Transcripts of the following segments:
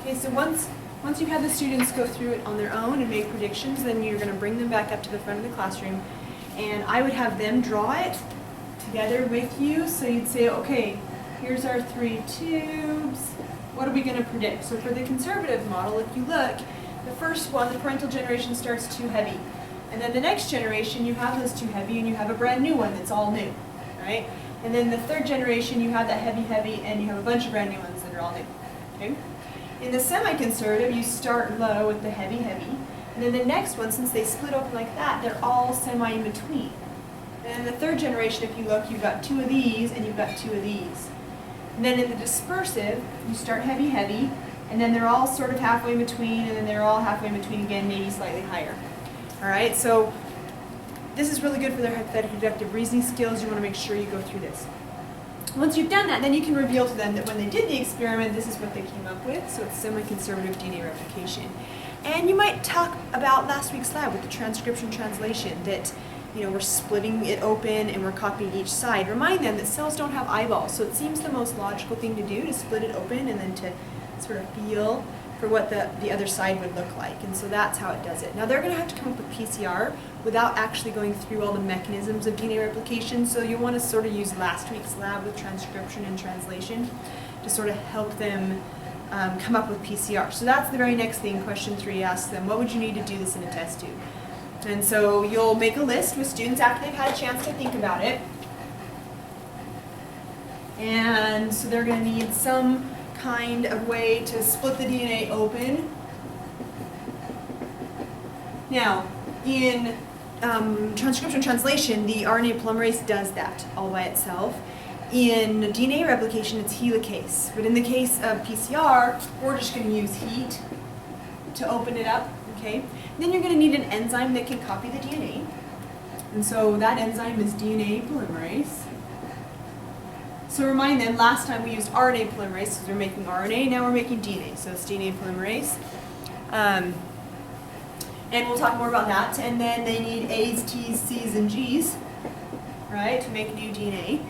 Okay, so once you've had the students go through it on their own and make predictions, then you're going to bring them back up to the front of the classroom, and I would have them draw it together with you. So you'd say, okay, here's our 3 tubes. What are we going to predict? So for the conservative model, if you look, the first one, the parental generation, starts too heavy. And then the next generation, you have those too heavy, and you have a brand new one that's all new, right? And then the third generation, you have that heavy, and you have a bunch of brand new ones that are all new, okay? In the semi-conservative, you start low with the heavy, and then the next one, since they split open like that, they're all semi in between. And in the third generation, if you look, you've got 2 of these, and you've got 2 of these. And then in the dispersive, you start heavy, and then they're all sort of halfway in between, and then they're all halfway in between again, maybe slightly higher. All right, so this is really good for their hypothetical deductive reasoning skills. You want to make sure you go through this. Once you've done that, then you can reveal to them that when they did the experiment, this is what they came up with. So it's semi-conservative DNA replication. And you might talk about last week's lab with the transcription translation, that we're splitting it open and we're copying each side. Remind them that cells don't have eyeballs, so it seems the most logical thing to do to split it open and then to sort of feel for what the other side would look like. And so that's how it does it. Now they're going to have to come up with PCR without actually going through all the mechanisms of DNA replication, so you want to sort of use last week's lab with transcription and translation to sort of help them come up with PCR. So that's the very next thing. Question 3 asks them, what would you need to do this in a test tube? And so you'll make a list with students after they've had a chance to think about it. And so they're going to need some kind of way to split the DNA open. Now, in transcription translation, the RNA polymerase does that all by itself. In DNA replication, it's helicase. But in the case of PCR, we're just going to use heat to open it up. Okay? Then you're going to need an enzyme that can copy the DNA. And so that enzyme is DNA polymerase. So remind them, last time we used RNA polymerase because we're making RNA, now we're making DNA. So it's DNA polymerase. And we'll talk more about that. And then they need A's, T's, C's, and G's, right, to make new DNA.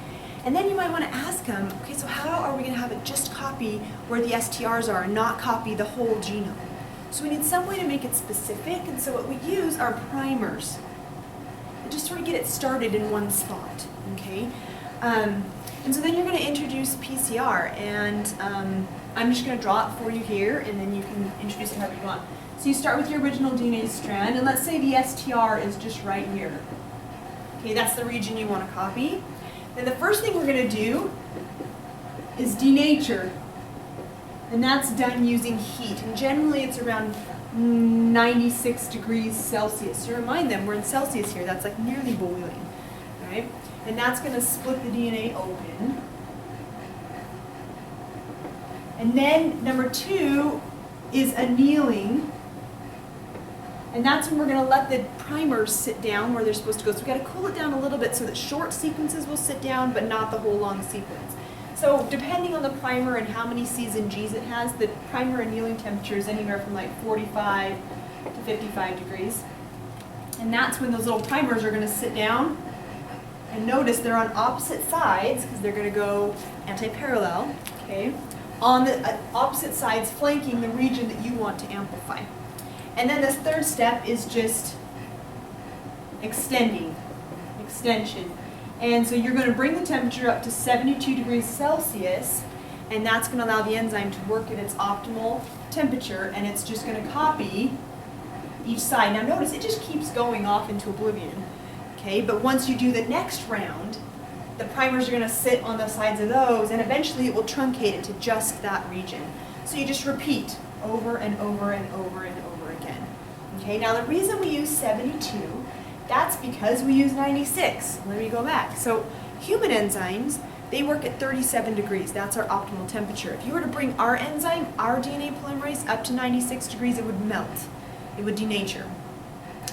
And then you might want to ask them, okay, so how are we going to have it just copy where the STRs are and not copy the whole genome? So we need some way to make it specific, and so what we use are primers. And just sort of get it started in one spot, okay? And so then you're going to introduce PCR, and I'm just going to draw it for you here, and then you can introduce it however you want. So you start with your original DNA strand, and let's say the STR is just right here. Okay, that's the region you want to copy. Then the first thing we're going to do is denature. And that's done using heat. And generally it's around 96 degrees Celsius. So remind them, we're in Celsius here. That's like nearly boiling, right? And that's going to split the DNA open. And then number 2 is annealing. And that's when we're going to let the primers sit down where they're supposed to go. So we've got to cool it down a little bit so that short sequences will sit down, but not the whole long sequence. So depending on the primer and how many C's and G's it has, the primer annealing temperature is anywhere from like 45 to 55 degrees. And that's when those little primers are going to sit down. And notice they're on opposite sides because they're going to go anti-parallel, okay, on the opposite sides flanking the region that you want to amplify. And then this third step is just extension. And so you're going to bring the temperature up to 72 degrees Celsius, and that's going to allow the enzyme to work at its optimal temperature, and it's just going to copy each side. Now notice it just keeps going off into oblivion, okay? But once you do the next round, the primers are going to sit on the sides of those, and eventually it will truncate it to just that region. So you just repeat over and over and over and over again. Okay, now the reason we use 72, that's because we use 96. Let me go back. So human enzymes, they work at 37 degrees. That's our optimal temperature. If you were to bring our enzyme, our DNA polymerase, up to 96 degrees, it would melt. It would denature.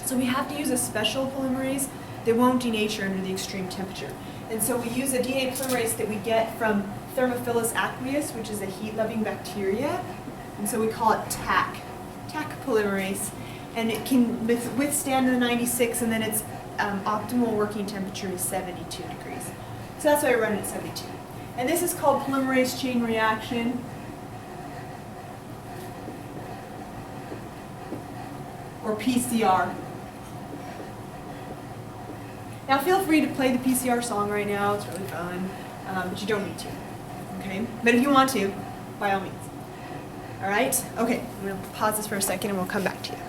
So we have to use a special polymerase that won't denature under the extreme temperature. And so we use a DNA polymerase that we get from Thermophilus aqueous, which is a heat-loving bacteria. And so we call it TAC polymerase. And it can withstand the 96, and then its optimal working temperature is 72 degrees. So that's why I run it at 72. And this is called polymerase chain reaction. or PCR. Now feel free to play the PCR song right now, it's really fun, but you don't need to, okay? But if you want to, by all means. All right? Okay, I'm gonna pause this for a second and we'll come back to you.